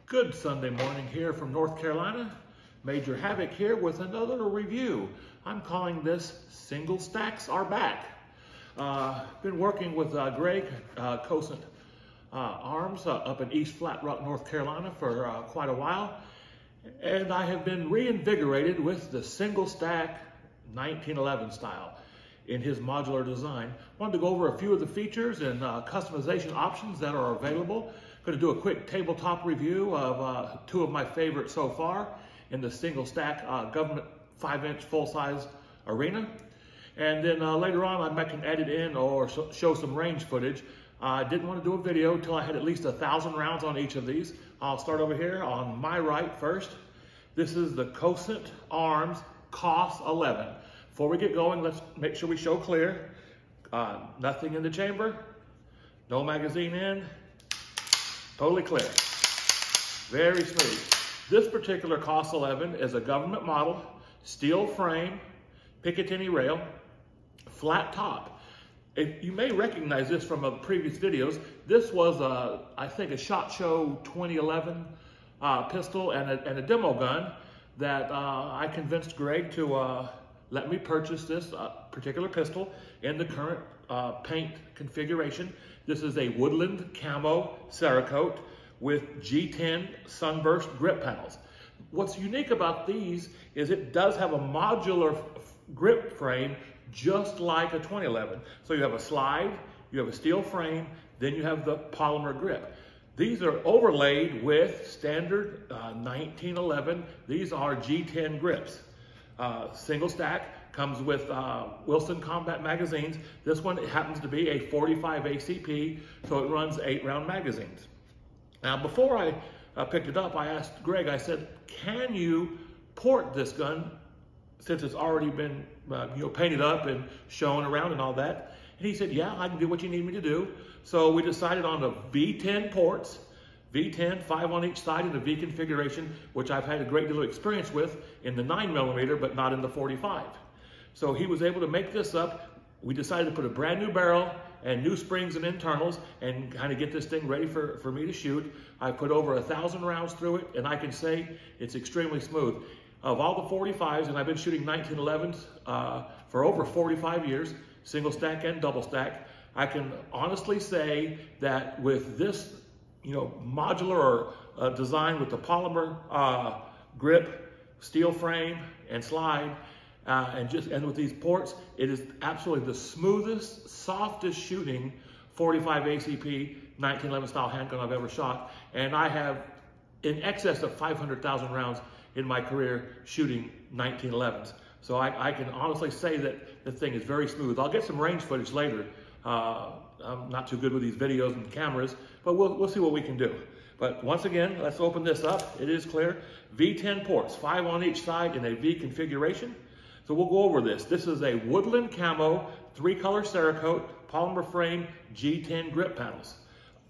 Good Sunday morning here from North Carolina. Major Havoc here with another review. I'm calling this Single Stacks Are Back. Been working with Greg, Cosaint Arms up in East Flat Rock, North Carolina for quite a while. And I have been reinvigorated with the single stack 1911 style in his modular design. Wanted to go over a few of the features and customization options that are available. Going to do a quick tabletop review of two of my favorites so far in the single stack government 5-inch full-size arena. And then later on I might can edit in or show some range footage. I didn't want to do a video until I had at least 1,000 rounds on each of these. I'll start over here on my right first. This is the Cosaint Arms COS11. Before we get going, let's make sure we show clear. Nothing in the chamber, no magazine in, totally clear, very smooth. This particular COS11 is a government model, steel frame, Picatinny rail, flat top. You may recognize this from previous videos. This was, I think, a SHOT Show 2011 pistol and a demo gun that I convinced Greg to let me purchase this particular pistol in the current paint configuration. This is a woodland camo Cerakote with G10 sunburst grip panels. What's unique about these is it does have a modular grip frame just like a 2011. So you have a slide, you have a steel frame, then you have the polymer grip. These are overlaid with standard 1911. These are G10 grips. Single stack, comes with Wilson combat magazines. This one happens to be a 45 ACP, so it runs 8-round magazines. Now, before I picked it up, I asked Greg, I said, can you port this gun since it's already been painted up and shown around and all that? And he said, yeah, I can do what you need me to do. So we decided on the V10 ports, V10, 5 on each side in the V configuration, which I've had a great deal of experience with in the 9mm, but not in the 45. So he was able to make this up. We decided to put a brand new barrel and new springs and internals and kind of get this thing ready for me to shoot. I put over 1,000 rounds through it, and I can say it's extremely smooth. Of all the 45s, and I've been shooting 1911s for over 45 years, single stack and double stack, I can honestly say that with this modular design with the polymer grip, steel frame, and slide, and with these ports, it is absolutely the smoothest, softest shooting 45 ACP 1911 style handgun I've ever shot. And I have in excess of 500,000 rounds in my career shooting 1911s. So I can honestly say that the thing is very smooth. I'll get some range footage later. I'm not too good with these videos and cameras, but we'll see what we can do. But once again, let's open this up. It is clear. V10 ports, 5 on each side in a V configuration. So we'll go over this. This is a woodland camo, 3-color Cerakote, polymer frame, G10 grip panels.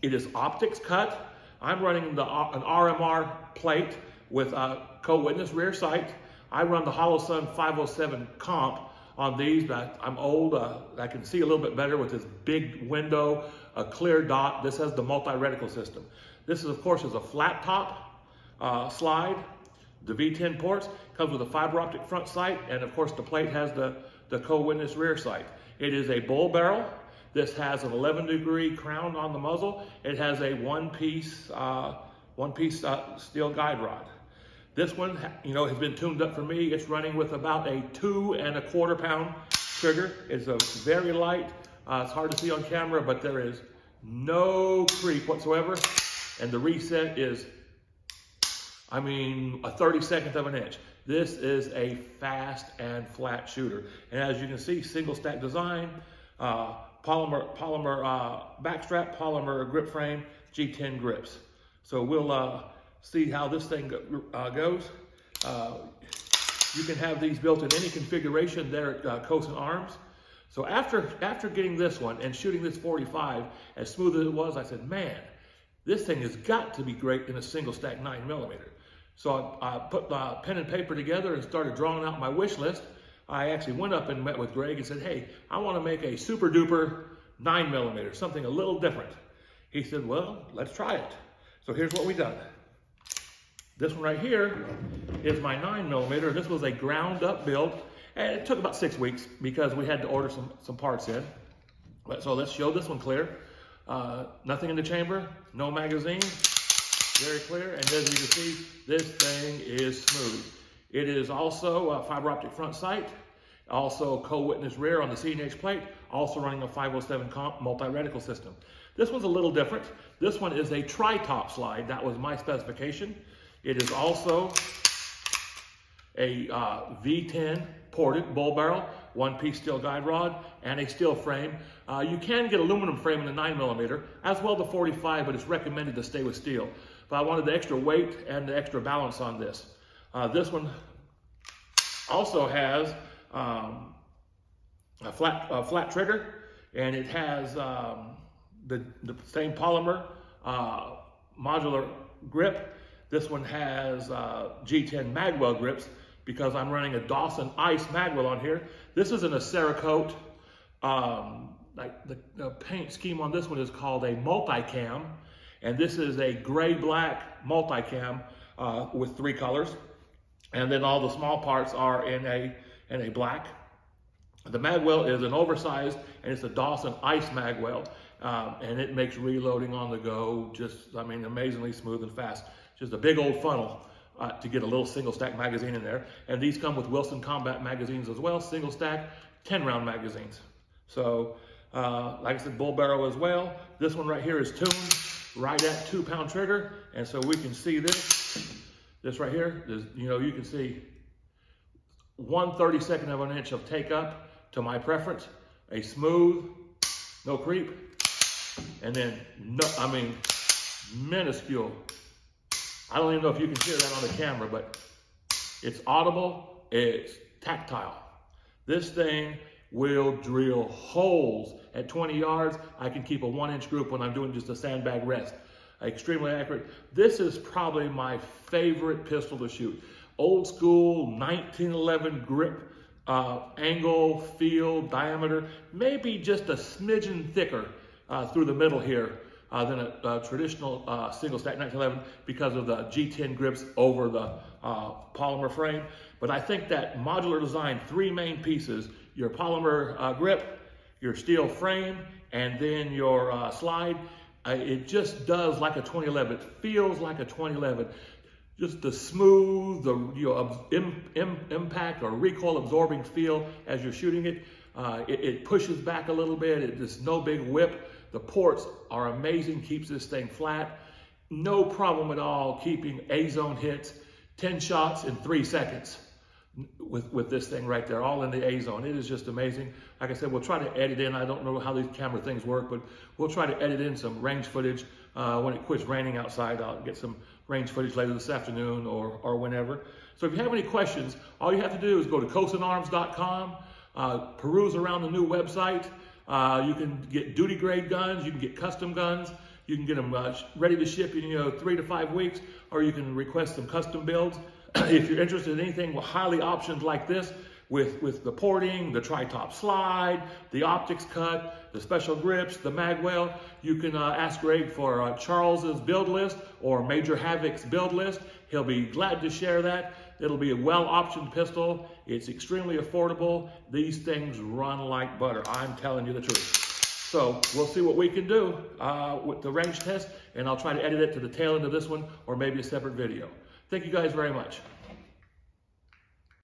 It is optics cut. I'm running an RMR plate with a co-witness rear sight. I run the HoloSun 507 comp on these, but I'm old. I can see a little bit better with this big window, a clear dot. This has the multi-reticle system. This is, of course, is a flat top slide. The V10 ports comes with a fiber optic front sight, and of course the plate has the co-witness rear sight. It is a bull barrel. This has an 11-degree crown on the muzzle. It has a one-piece steel guide rod. This one, has been tuned up for me. It's running with about a 2¼ pound trigger. It's a very light. It's hard to see on camera, but there is no creep whatsoever. And the reset is, a 32nd of an inch. This is a fast and flat shooter. And as you can see, single stack design, polymer backstrap, polymer grip frame, G10 grips. So we'll see how this thing goes. You can have these built in any configuration there at Cosaint Arms. So after getting this one and shooting this 45, as smooth as it was, I said, man, this thing has got to be great in a single stack 9mm. So I put pen and paper together and started drawing out my wish list. I actually went up and met with Greg and said, hey, I want to make a super duper 9mm, something a little different. He said, well, let's try it. So here's what we done. This one right here is my 9mm. This was a ground up build, and it took about 6 weeks because we had to order some parts in. So let's show this one clear. Nothing in the chamber, no magazine, very clear. And as you can see, this thing is smooth. It is also a fiber optic front sight, also co-witness rear on the C&H plate, also running a 507 multi-reticle system. This one's a little different. This one is a tri-top slide. That was my specification. It is also a V10 ported bull barrel, one-piece steel guide rod, and a steel frame. You can get aluminum frame in the 9mm, as well the 45, but it's recommended to stay with steel. But I wanted the extra weight and the extra balance on this. This one also has a flat trigger, and it has the same polymer modular grip. This one has G10 magwell grips because I'm running a Dawson Ice magwell on here. This isn't a Cerakote. Like the paint scheme on this one is called a multicam, and this is a gray-black multicam with 3 colors, and then all the small parts are in a black. The magwell is an oversized, and it's a Dawson Ice magwell, and it makes reloading on the go just, I mean, amazingly smooth and fast. Just a big old funnel to get a little single stack magazine in there. And these come with Wilson Combat magazines as well, single stack, 10-round magazines. So, like I said, bull barrel as well. This one right here is tuned right at 2-pound trigger. And so we can see this right here, you know, you can see 1/32 of an inch of take up to my preference, a smooth, no creep, and then, no, I mean, minuscule. I don't even know if you can hear that on the camera, but it's audible, it's tactile. This thing will drill holes at 20 yards. I can keep a 1-inch group when I'm doing just a sandbag rest. Extremely accurate. This is probably my favorite pistol to shoot. Old school 1911 grip, angle, feel, diameter, maybe just a smidgen thicker through the middle here than a traditional single stack 1911 because of the G10 grips over the polymer frame. But I think that modular design, 3 main pieces, your polymer grip, your steel frame, and then your slide, it just does like a 2011. It feels like a 2011. Just the smooth, impact or recoil absorbing feel as you're shooting it. It pushes back a little bit. It's no big whip. The ports are amazing, keeps this thing flat. No problem at all keeping A-zone hits, 10 shots in 3 seconds with this thing right there, all in the A-zone. It is just amazing. Like I said, we'll try to edit in. I don't know how these camera things work, but we'll try to edit in some range footage when it quits raining outside. I'll get some range footage later this afternoon or whenever. So if you have any questions, all you have to do is go to cosaintarms.com, peruse around the new website. You can get duty grade guns, you can get custom guns, you can get them ready to ship in 3 to 5 weeks, or you can request some custom builds. If you're interested in anything with highly optioned like this, with the porting, the tri-top slide, the optics cut, the special grips, the magwell, you can ask Greg for Charles's build list or Major Havoc's build list. He'll be glad to share that. It'll be a well-optioned pistol. It's extremely affordable. These things run like butter. I'm telling you the truth. So we'll see what we can do with the range test, and I'll try to edit it to the tail end of this one or maybe a separate video. Thank you guys very much.